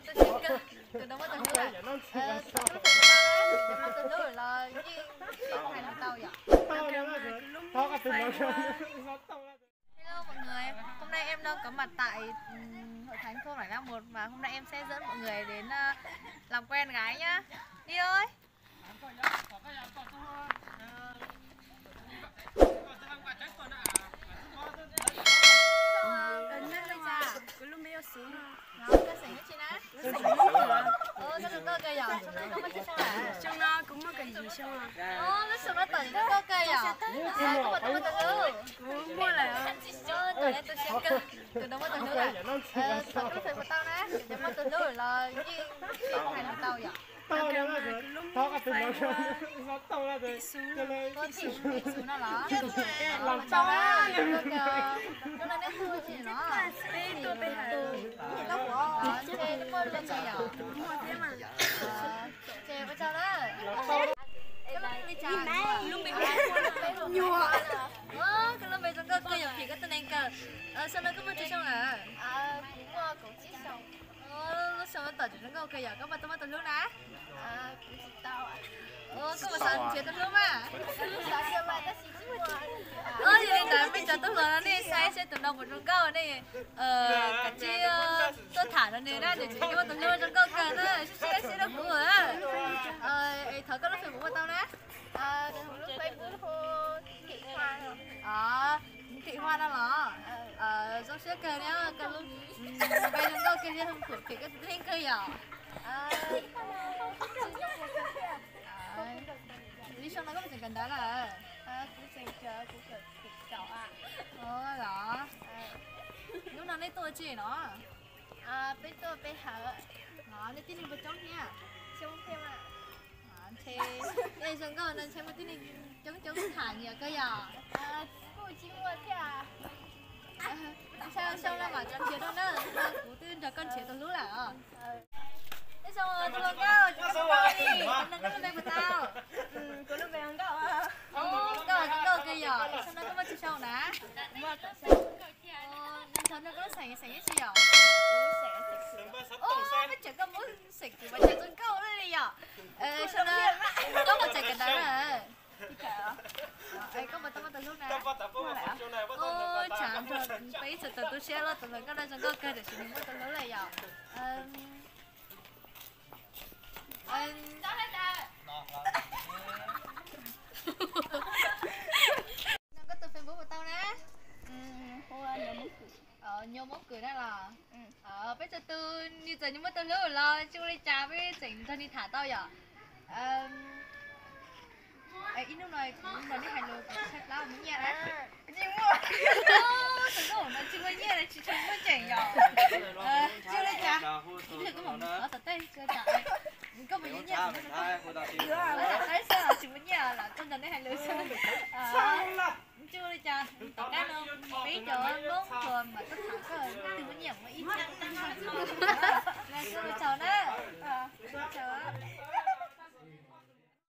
tôi xin cơ từ đâu mà từ lúc là từ lúc là hay là tao vậy. Hello mọi người, hôm nay em đang có mặt tại hội thánh thôn Hải Nam 1 và hôm nay em sẽ dẫn mọi người đến làm quen gái nhá. Đi thôi. Xong nó cũng có cái gì xong à? Nó xong nó tận có cây à? Có một tấm tận nữa. Mua lại Tụi em tôi xin cơ. Từ đâu mà tận nữa là tận cái của tao nè. Từ mà tận nữa là hay là tao vậy. Có thịt xuống nó đó. Làm sao đó. Nó là nét thua chị nó. tôi bị hại. Nó của chê nó có lên gì à? Mua thế mà. Chê với sao đó. Lúc bị nhua. Cái lúc bây giờ cơ nhập thì cái tên anh cơ. Sao nó cứ mất chơi xong à? Cũng chỉ xong. Sao nó tận nó ok giờ có mà tôi nước ná. Cũng tao ạ. Có mà sao chơi tôi nước à? Thì này bây giờ tôi vừa đi sai xe từ đầu một trong câu này. Cả chi tôi thả nó đi ra để chỉ có tôi nước trong câu cần đó. Xe nó cũng rồi á. Thở có lúc phải bố của tao nè. Lúc phải bố của Thị Hoa rồi. Thị Hoa đó là giống xe cơ nhá. Cái lúc bây giờ câu kia không thuộc thì cái thiên cơ giờ. Đi xong nó có một chuyện cần đó là cũng sẽ chờ cũng cần thịt cậu ạ. Đó. Lúc nào lấy tôi chị nó? Bên tôi bên hở. Nó lấy tin bên trong nha. Xem thêm ạ. Thế đây xong có nên xem một tin chống thả nhiều cơ giờ. Cô chỉ mua thế à? Sao là bảo con chế đó nữa. Cô tin cho con chế tôi lúc là. Thế xong rồi tôi cao, chúng ta đi. Con đừng có lên với tao. Cô lúc về ăn cậu à? Cậu kia giờ. Sao nó có mất chiếc sau nè? Nên nó có sạch cái gì à? Bây giờ con muốn sạch thì bây giờ tôi câu nó đi à? Sao nó có một sạch cái đó rồi. Có một tấm lúc nè. Chán rồi. Bây giờ tôi sẽ lo tụi mình có đang có cây để xử lý một tấm lúc này à? Đó hết rồi. Nó có từ Facebook của tao nè. Nhiều mốt cười đó là. Bây giờ tôi như giờ nhưng mà tôi nhớ là chú đi trà với chỉnh cho đi thả tao vậy. Ít lúc này cũng đi hành lùi cũng xếp lá muốn nhẹ đấy. Chị mua. Thật ổn là chưa nhẹ là chị không có chỉnh nhở. Chưa đi trà. Ít là cái mỏng ở thật tây chưa trà. Có mấy nhẹ là thấy sao chị muốn nhẹ là con dần đi hành lùi xem. Chưa đi trà. Tao cá đâu. Mấy chỗ bốn thường mà tất thẳng rồi. Thì muốn nhẹ mà ít. Là chưa đi chào đó. Chào á.